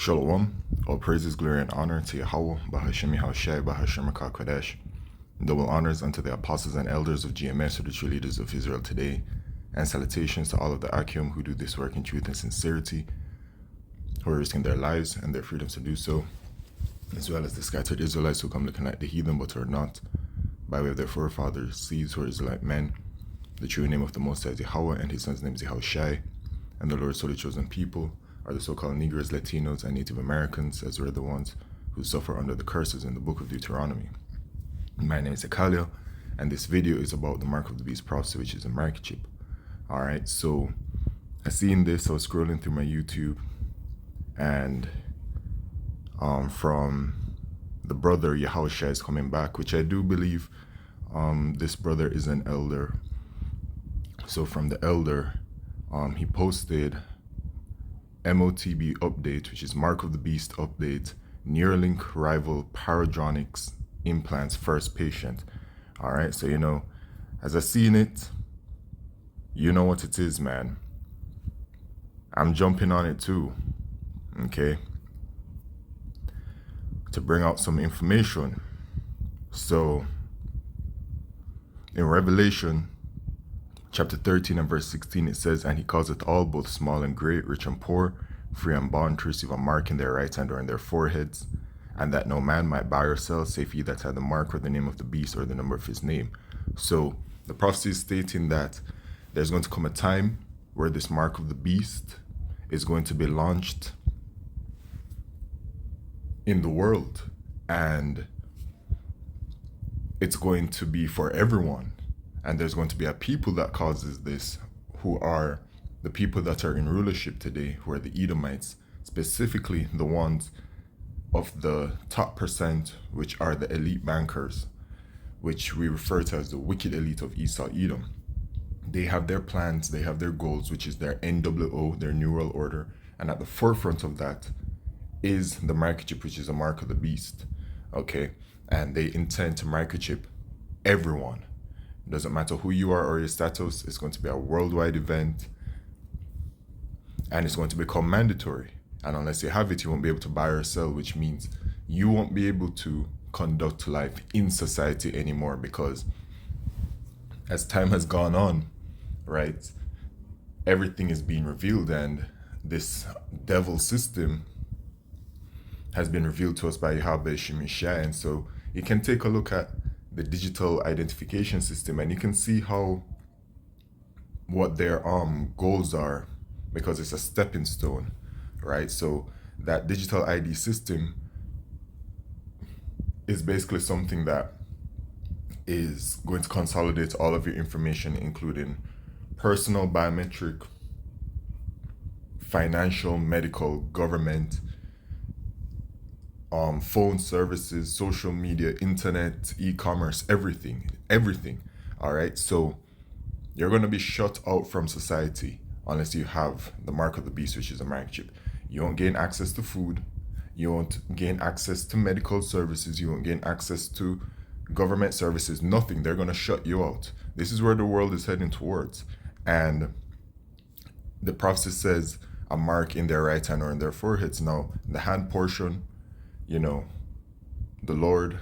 Shalom, all praises, glory, and honor to Yahweh, Bahashemi Hashai, Bahashem Kodesh. Double honors unto the apostles and elders of GMS, who are the true leaders of Israel today, and salutations to all of the Akim who do this work in truth and sincerity, who are risking their lives and their freedoms to do so, as well as the scattered Israelites who come looking like the heathen but are not, by way of their forefathers, seeds who are Israelite men. The true name of the Most High is Yahweh, and his son's name is Yahushai, and the Lord's holy chosen people are the so-called Negroes, Latinos, and Native Americans, as we're the ones who suffer under the curses in the book of Deuteronomy. My name is Ekalia, and this video is about the Mark of the Beast prophecy, which is a Microchip. Alright, so I seen this, I was scrolling through my YouTube, and from the brother Yahushua is coming back, which I do believe this brother is an elder. So from the elder, he posted M0TB update, which is Mark of the Beast update, Neuralink rival Paradromics implants first patient. All right, so as I seen it, you know what it is, man. I'm jumping on it too, okay, to bring out some information. So in Revelation chapter 13 and verse 16, it says, "And he causeth all, both small and great, rich and poor, free and bond, to receive a mark in their right hand or in their foreheads, and that no man might buy or sell, save he that had the mark or the name of the beast or the number of his name." So the prophecy is stating that there's going to come a time where this mark of the beast is going to be launched in the world, and it's going to be for everyone. And there's going to be a people that causes this, who are the people that are in rulership today, who are the Edomites, specifically the ones of the top percent, which are the elite bankers, which we refer to as the wicked elite of Esau Edom. They have their plans, they have their goals, which is their NWO, their New World Order, and at the forefront of that is the microchip, which is a mark of the beast, okay? And they intend to microchip everyone. It doesn't matter who you are or your status, it's going to be a worldwide event, and it's going to become mandatory. And unless you have it, you won't be able to buy or sell, which means you won't be able to conduct life in society anymore, because as time has gone on, right, everything is being revealed, and this devil system has been revealed to us by Yahweh Shemishai. And so you can take a look at the digital identification system, and you can see what their goals are, because it's a stepping stone, right? So that digital ID system is basically something that is going to consolidate all of your information, including personal, biometric, financial, medical, government, phone services, social media, internet, e-commerce, everything. All right, so you're going to be shut out from society unless you have the mark of the beast, which is a microchip. You won't gain access to food, you won't gain access to medical services, you won't gain access to government services, nothing. They're going to shut you out. This is where the world is heading towards. And the prophecy says a mark in their right hand or in their foreheads. Now, the hand portion, the Lord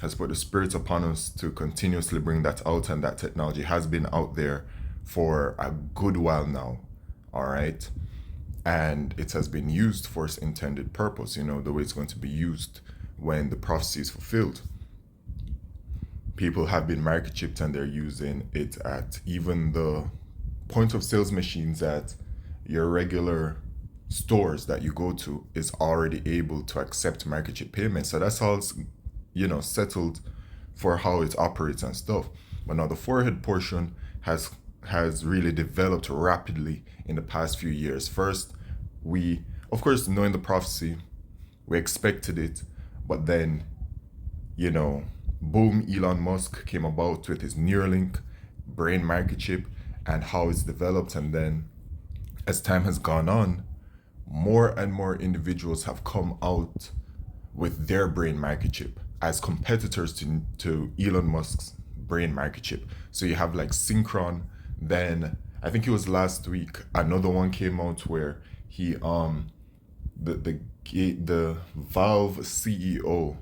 has put the Spirit upon us to continuously bring that out, and that technology has been out there for a good while now, all right? And it has been used for its intended purpose, the way it's going to be used when the prophecy is fulfilled. People have been microchipped, and they're using it at even the point of sales machines at your regular stores that you go to is already able to accept microchip payments. So that's all, settled for how it operates and stuff. But now the forehead portion has really developed rapidly in the past few years. First, we, of course, knowing the prophecy, we expected it, but then, boom, Elon Musk came about with his Neuralink brain microchip and how it's developed. And then as time has gone on, more and more individuals have come out with their brain microchip as competitors to Elon Musk's brain microchip. So you have like Synchron, then I think it was last week, another one came out where he the Valve CEO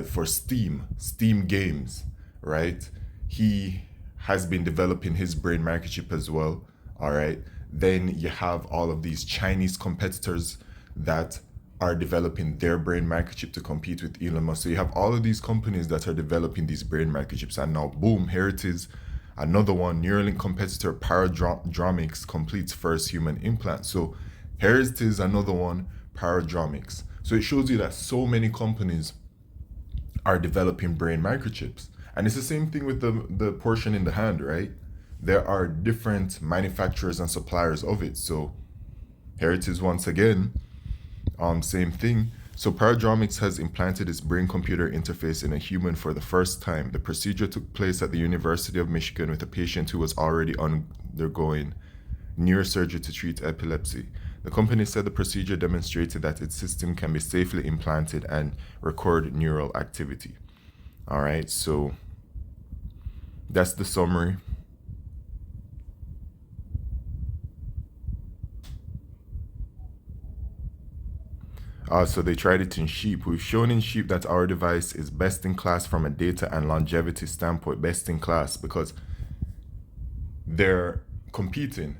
for Steam games, right? He has been developing his brain microchip as well. All right. Then you have all of these Chinese competitors that are developing their brain microchip to compete with Elon Musk. So you have all of these companies that are developing these brain microchips, and now boom, here it is. Another one, Neuralink competitor Paradromics completes first human implant. So here it is, another one, Paradromics. So it shows you that so many companies are developing brain microchips. And it's the same thing with the portion in the hand, right? There are different manufacturers and suppliers of it. So here it is once again, same thing. So Paradromics has implanted its brain-computer interface in a human for the first time. The procedure took place at the University of Michigan with a patient who was already undergoing neurosurgery to treat epilepsy. The company said the procedure demonstrated that its system can be safely implanted and record neural activity. All right, so that's the summary. So they tried it in sheep. We've shown in sheep that our device is best in class from a data and longevity standpoint, best in class, because they're competing,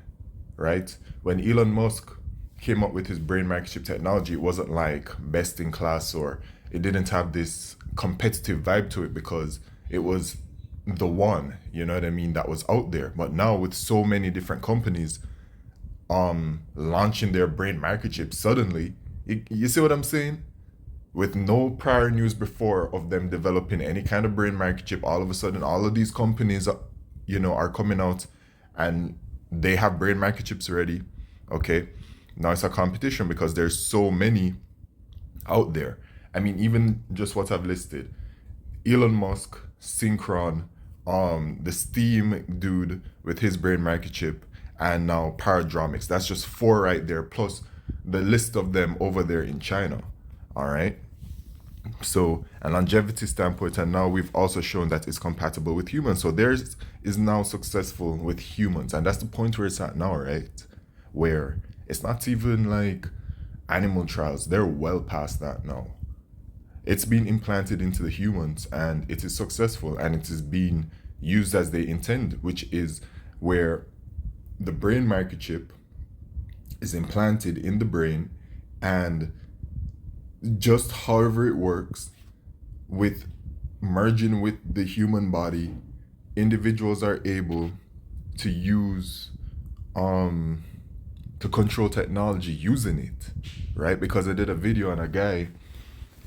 right? When Elon Musk came up with his brain microchip technology, it wasn't like best in class, or it didn't have this competitive vibe to it because it was the one, you know what I mean, that was out there. But now with so many different companies launching their brain microchips suddenly, you see what I'm saying? With no prior news before of them developing any kind of brain microchip, all of a sudden all of these companies are coming out and they have brain microchips already. Okay, now it's a competition because there's so many out there. I mean, even just what I've listed: Elon Musk, Synchron, the Steam dude with his brain microchip, and now Paradromics. That's just 4 right there, plus the list of them over there in China. All right. So, a longevity standpoint, and now we've also shown that it's compatible with humans. So theirs is now successful with humans, and that's the point where it's at now, right? Where it's not even like animal trials; they're well past that now. It's been implanted into the humans, and it is successful, and it is being used as they intend, which is where the brain microchip is implanted in the brain, and just however it works with merging with the human body, individuals are able to use to control technology using it, right? Because I did a video on a guy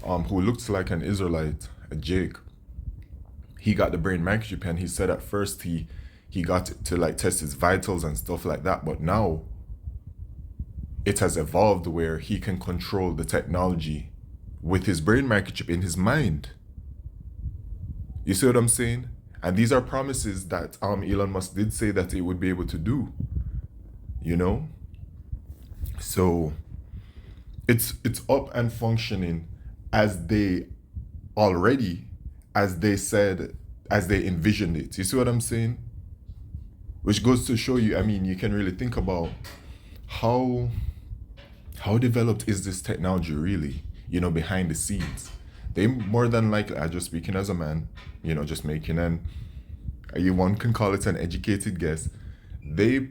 who looks like an Israelite, a Jake. He got the brain microchip, and he said at first he got it to like test his vitals and stuff like that, but now it has evolved where he can control the technology with his brain microchip in his mind. You see what I'm saying? And these are promises that Elon Musk did say that he would be able to do. You know? So it's up and functioning as they said, as they envisioned it. You see what I'm saying? Which goes to show you, I mean, you can really think about how developed is this technology really, behind the scenes. They more than likely, I just speaking as a man, just making one can call it an educated guess. They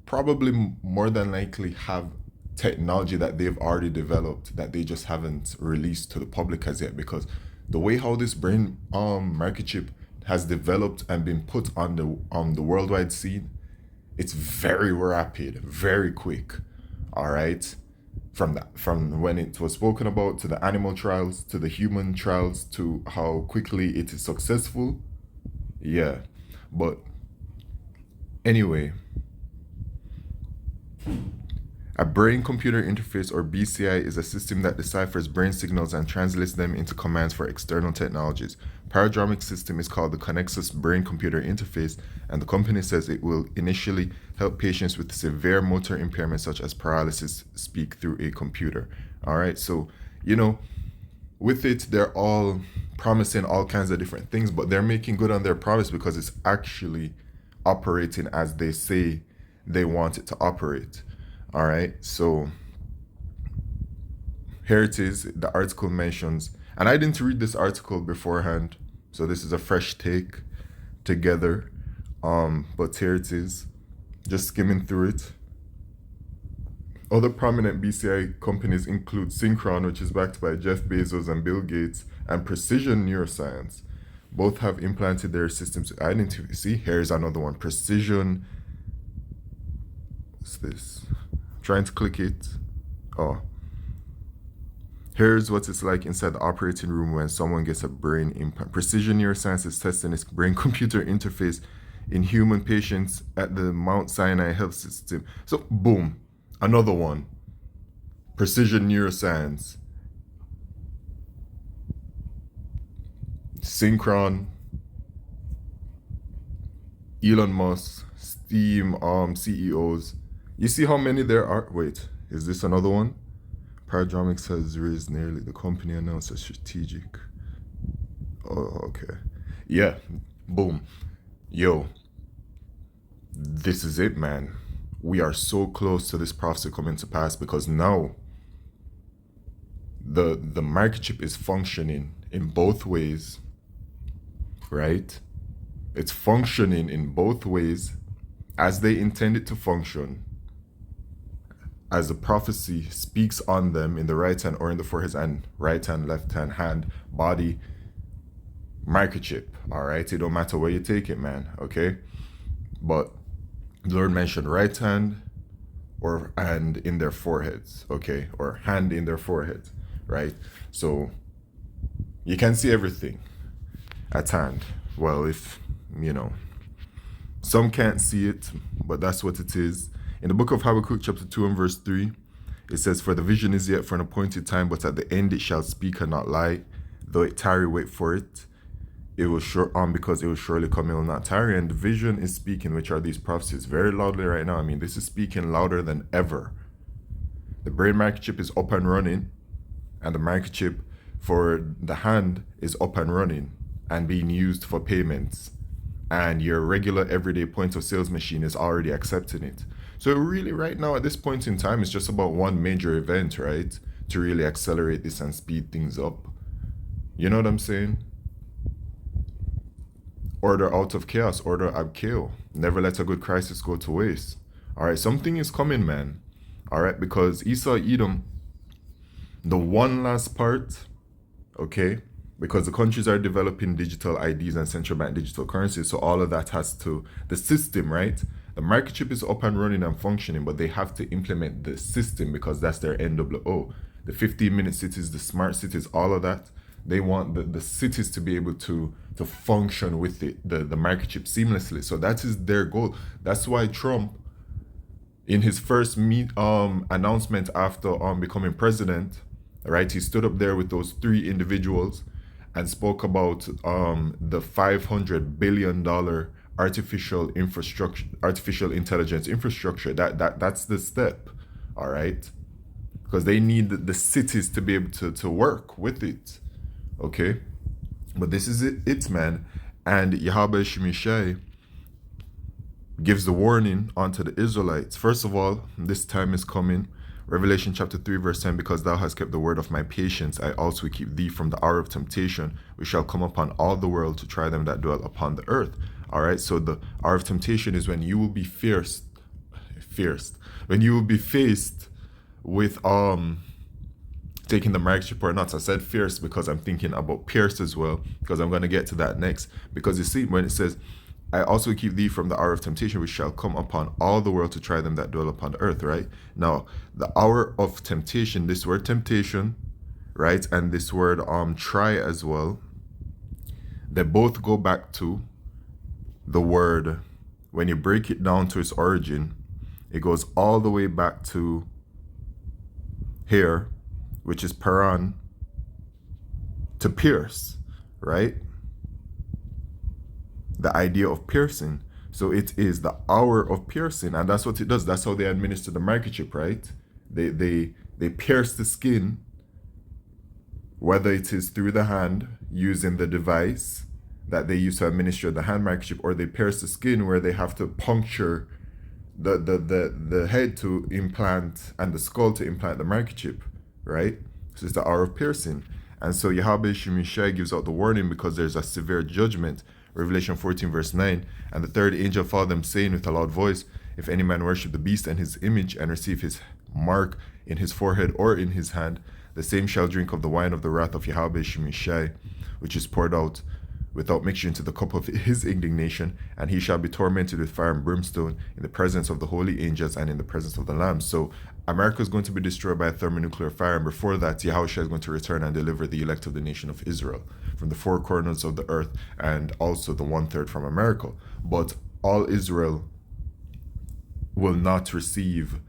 probably more than likely have technology that they've already developed that they just haven't released to the public as yet, because the way how this brain microchip has developed and been put on the worldwide scene, it's very rapid, very quick. All right, from when it was spoken about to the animal trials to the human trials to how quickly it is successful. Yeah, but anyway, a brain-computer interface, or BCI, is a system that deciphers brain signals and translates them into commands for external technologies. Paradromics system is called the Connexus brain-computer interface, and the company says it will initially help patients with severe motor impairment such as paralysis speak through a computer. All right, so with it, they're all promising all kinds of different things, but they're making good on their promise because it's actually operating as they say they want it to operate. All right, so here it is. The article mentions, and I didn't read this article beforehand, so this is a fresh take together. But here it is, just skimming through it. Other prominent BCI companies include Synchron, which is backed by Jeff Bezos and Bill Gates, and Precision Neuroscience. Both have implanted their systems. I didn't see. Here's another one. Precision. What's this? Trying to click it. Oh. Here's what it's like inside the operating room when someone gets a brain implant. Precision Neuroscience is testing its brain-computer interface in human patients at the Mount Sinai Health System. So, boom. Another one. Precision Neuroscience. Synchron. Elon Musk. Steam CEOs. You see how many there are? Wait, is this another one? Paradromics has raised nearly, the company announced a strategic. Oh, okay. Yeah, boom. Yo, this is it, man. We are so close to this prophecy coming to pass because now the microchip is functioning in both ways, right? It's functioning in both ways as they intend it to function, as the prophecy speaks on them in the right hand or in the forehead, and right hand, left hand, body, microchip. All right, it don't matter where you take it, man. Okay, but the Lord mentioned right hand or hand in their foreheads. Okay, or hand in their foreheads. Right. So you can see everything at hand. Well, if you know, some can't see it, but that's what it is. In the book of Habakkuk, chapter 2 and verse 3, it says, "For the vision is yet for an appointed time, but at the end it shall speak and not lie. Though it tarry, wait for it. It will because it will surely come, it will not tarry." And the vision is speaking, which are these prophecies, very loudly right now. I mean, this is speaking louder than ever. The brain microchip is up and running, and the microchip for the hand is up and running and being used for payments. And your regular everyday point of sales machine is already accepting it. So really right now at this point in time, it's just about one major event, right? To really accelerate this and speed things up. You know what I'm saying? Order out of chaos, order ab chaos. Never let a good crisis go to waste. All right, something is coming, man. All right, because Esau, Edom, the one last part, okay, because the countries are developing digital IDs and central bank digital currencies, so all of that has to, the system, right? The microchip is up and running and functioning, but they have to implement the system because that's their NWO. The 15-minute cities, the smart cities, all of that. They want the cities to be able to function with the microchip seamlessly. So that is their goal. That's why Trump, in his first announcement after becoming president, right, he stood up there with those three individuals and spoke about the $500 billion artificial intelligence infrastructure. That's the step, all right, because they need the cities to be able to work with it. Okay, but this is it, man. And Yahweh Shemishai gives the warning unto the Israelites. First of all, this time is coming. Revelation chapter 3 verse 10, "Because thou hast kept the word of my patience, I also keep thee from the hour of temptation, which shall come upon all the world to try them that dwell upon the earth." All right, so the hour of temptation is when you will be when you will be faced with taking the microchip or not. I said fierce because I'm thinking about pierce as well, because I'm going to get to that next. Because you see, when it says, "I also keep thee from the hour of temptation, which shall come upon all the world to try them that dwell upon the earth," right? Now, the hour of temptation, this word temptation, right, and this word try as well, they both go back to the word, when you break it down to its origin, it goes all the way back to here, which is paran, to pierce, right? The idea of piercing. So it is the hour of piercing, and that's what it does. That's how they administer the microchip, right? They pierce the skin, whether it is through the hand using the device that they use to administer the hand microchip, or they pierce the skin where they have to puncture the head to implant and the skull to implant the microchip, right? So it's the hour of piercing. And so Yahweh Shemishai gives out the warning because there's a severe judgment. Revelation 14 verse 9. And the third angel followed them, saying with a loud voice, if any man worship the beast and his image, and receive his mark in his forehead or in his hand, the same shall drink of the wine of the wrath of Yahweh Shemishai, which is poured out without mixture into the cup of his indignation, and he shall be tormented with fire and brimstone in the presence of the holy angels and in the presence of the Lamb. So America is going to be destroyed by a thermonuclear fire, and before that, Yahushua is going to return and deliver the elect of the nation of Israel from the four corners of the earth, and also the 1/3 from America. But all Israel will not receive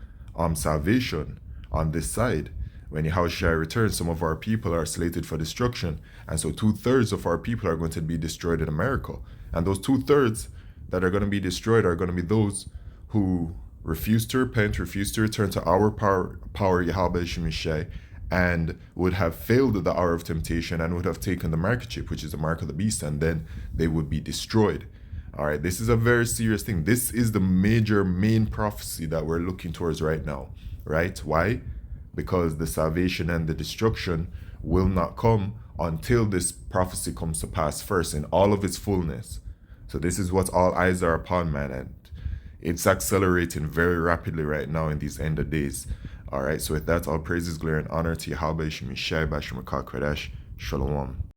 salvation on this side. When Yahushua returns, some of our people are slated for destruction. And so 2/3 of our people are going to be destroyed in America. And those 2/3 that are going to be destroyed are going to be those who refuse to repent, refuse to return to our power Yahweh Shemishai, and would have failed the hour of temptation and would have taken the Microchip, which is the mark of the beast, and then they would be destroyed. All right, this is a very serious thing. This is the main prophecy that we're looking towards right now, right? Why? Because the salvation and the destruction will not come until this prophecy comes to pass first in all of its fullness. So this is what all eyes are upon, man, and it's accelerating very rapidly right now in these end of days. All right, so with that, all praises, glory, and honor to Yahweh Shemishai Bashim Kodesh. Shalom.